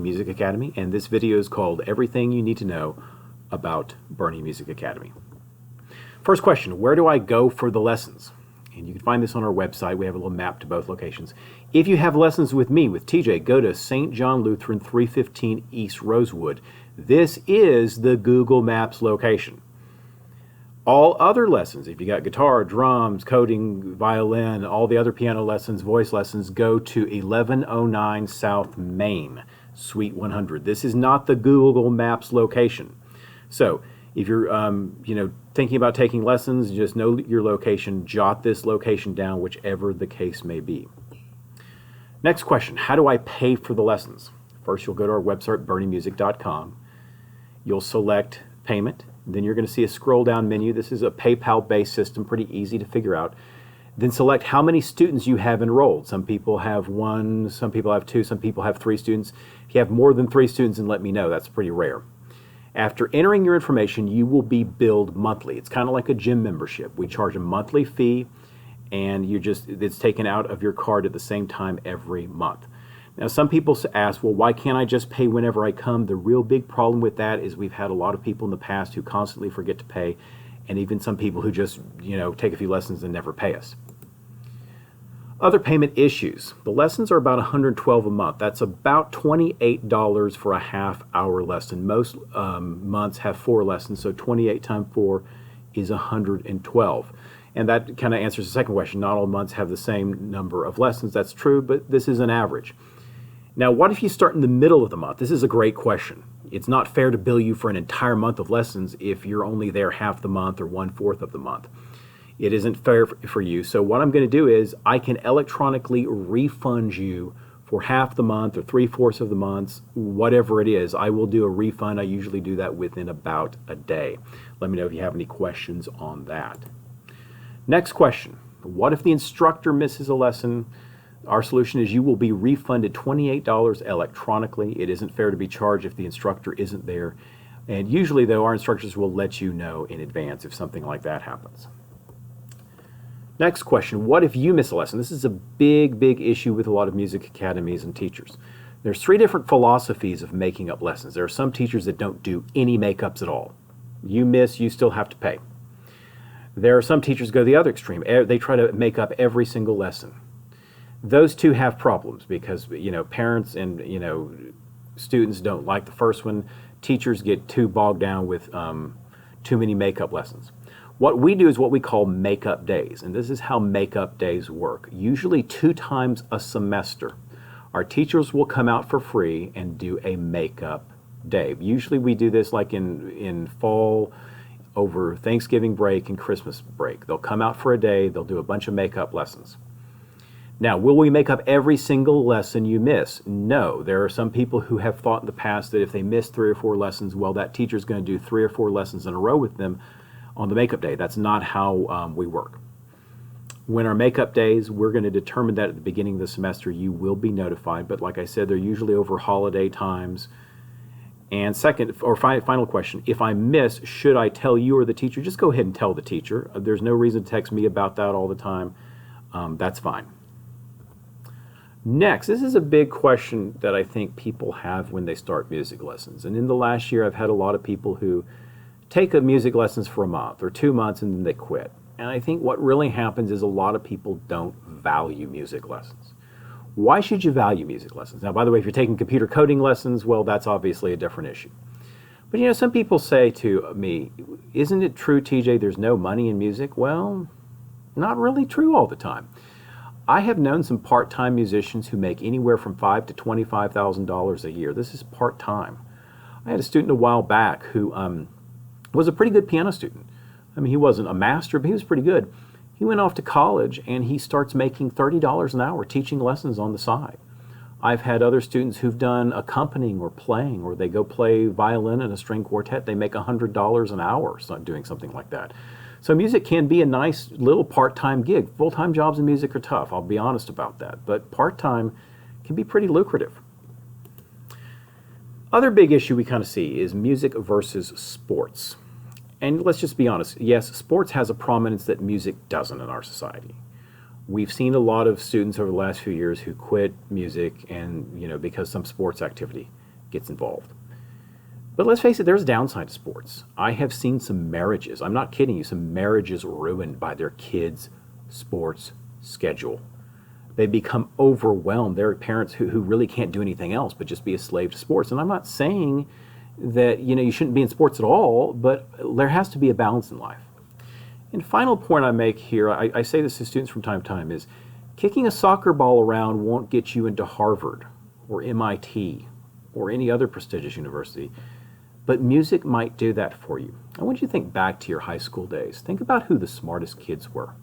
Music Academy, and this video is called Everything You Need to Know About Boerne Music Academy. First question, where do I go for the lessons? And you can find this on our website. We have a little map to both locations. If you have lessons with me, with TJ, go to St. John Lutheran, 315 East Rosewood. This is the Google Maps location. All other lessons, if you got guitar, drums, coding, violin, all the other piano lessons, voice lessons, go to 1109 South Main, Suite 100. This is not the Google Maps location. So if you're thinking about taking lessons, just know your location, jot this location down, whichever the case may be. Next question, how do I pay for the lessons? First, you'll go to our website, boernemusic.com. You'll select payment. Then you're going to see a scroll down menu. This is a PayPal-based system, pretty easy to figure out. Then select how many students you have enrolled. Some people have 1, some people have 2, some people have 3 students. If you have more than 3 students, then let me know. That's pretty rare. After entering your information, you will be billed monthly. It's kind of like a gym membership. We charge a monthly fee, and it's taken out of your card at the same time every month. Now, some people ask, well, why can't I just pay whenever I come? The real big problem with that is we've had a lot of people in the past who constantly forget to pay, and even some people who just, take a few lessons and never pay us. Other payment issues. The lessons are about $112 a month. That's about $28 for a half-hour lesson. Most months have 4 lessons, so 28 times 4 is $112. And that kind of answers the second question. Not all months have the same number of lessons. That's true, but this is an average. Now, what if you start in the middle of the month? This is a great question. It's not fair to bill you for an entire month of lessons if you're only there half the month or 1/4 of the month. It isn't fair for you. So what I'm going to do is I can electronically refund you for half the month or 3/4 of the month, whatever it is. I will do a refund. I usually do that within about a day. Let me know if you have any questions on that. Next question, what if the instructor misses a lesson? Our solution is you will be refunded $28 electronically. It isn't fair to be charged if the instructor isn't there. And usually, though, our instructors will let you know in advance if something like that happens. Next question, what if you miss a lesson? This is a big, big issue with a lot of music academies and teachers. There's 3 different philosophies of making up lessons. There are some teachers that don't do any makeups at all. You miss, you still have to pay. There are some teachers go the other extreme. They try to make up every single lesson. Those two have problems because, parents and, students don't like the first one. Teachers get too bogged down with too many makeup lessons. What we do is what we call makeup days, and this is how makeup days work. Usually 2 times a semester, our teachers will come out for free and do a makeup day. Usually we do this like in fall, over Thanksgiving break and Christmas break. They'll come out for a day, they'll do a bunch of makeup lessons. Now, will we make up every single lesson you miss? No. There are some people who have thought in the past that if they miss 3 or 4 lessons, well, that teacher's going to do 3 or 4 lessons in a row with them on the makeup day. That's not how we work. When our makeup days, we're going to determine that at the beginning of the semester. You will be notified, but like I said, they're usually over holiday times. And second, or final question, if I miss, should I tell you or the teacher? Just go ahead and tell the teacher. There's no reason to text me about that all the time. That's fine. Next, this is a big question that I think people have when they start music lessons. And in the last year, I've had a lot of people who take music lessons for a month or 2 months and then they quit. And I think what really happens is a lot of people don't value music lessons. Why should you value music lessons? Now, by the way, if you're taking computer coding lessons, well, that's obviously a different issue. But some people say to me, isn't it true, TJ, there's no money in music? Well, not really true all the time. I have known some part-time musicians who make anywhere from $5,000 to $25,000 a year. This is part-time. I had a student a while back who was a pretty good piano student. I mean, he wasn't a master, but he was pretty good. He went off to college and he starts making $30 an hour teaching lessons on the side. I've had other students who've done accompanying or playing, or they go play violin in a string quartet. They make $100 an hour doing something like that. So music can be a nice little part-time gig. Full-time jobs in music are tough, I'll be honest about that. But part-time can be pretty lucrative. Other big issue we kind of see is music versus sports. And let's just be honest, yes, sports has a prominence that music doesn't in our society. We've seen a lot of students over the last few years who quit music and, because some sports activity gets involved. But let's face it, there's a downside to sports. I have seen some marriages, I'm not kidding you, some marriages ruined by their kids' sports schedule. They become overwhelmed. There are parents who really can't do anything else but just be a slave to sports. And I'm not saying that you shouldn't be in sports at all, but there has to be a balance in life. And final point I make here, I say this to students from time to time, is kicking a soccer ball around won't get you into Harvard or MIT or any other prestigious university, but music might do that for you. I want you to think back to your high school days. Think about who the smartest kids were.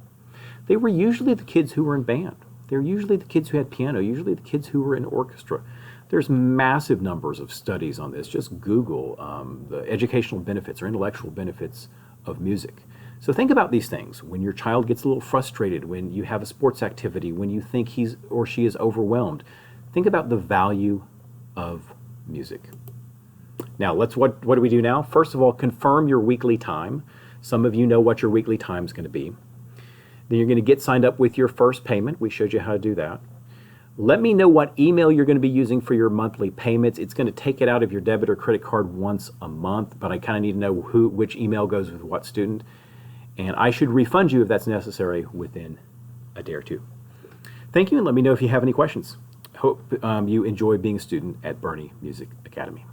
They were usually the kids who were in band. They're usually the kids who had piano, usually the kids who were in orchestra. There's massive numbers of studies on this. Just Google the educational benefits or intellectual benefits of music. So think about these things. When your child gets a little frustrated, when you have a sports activity, when you think he's or she is overwhelmed, think about the value of music. Now, what do we do now? First of all, confirm your weekly time. Some of you know what your weekly time is going to be. Then you're going to get signed up with your first payment. We showed you how to do that. Let me know what email you're going to be using for your monthly payments. It's going to take it out of your debit or credit card once a month, but I kind of need to know which email goes with what student. And I should refund you if that's necessary within a day or two. Thank you, and let me know if you have any questions. Hope you enjoy being a student at Boerne Music Academy.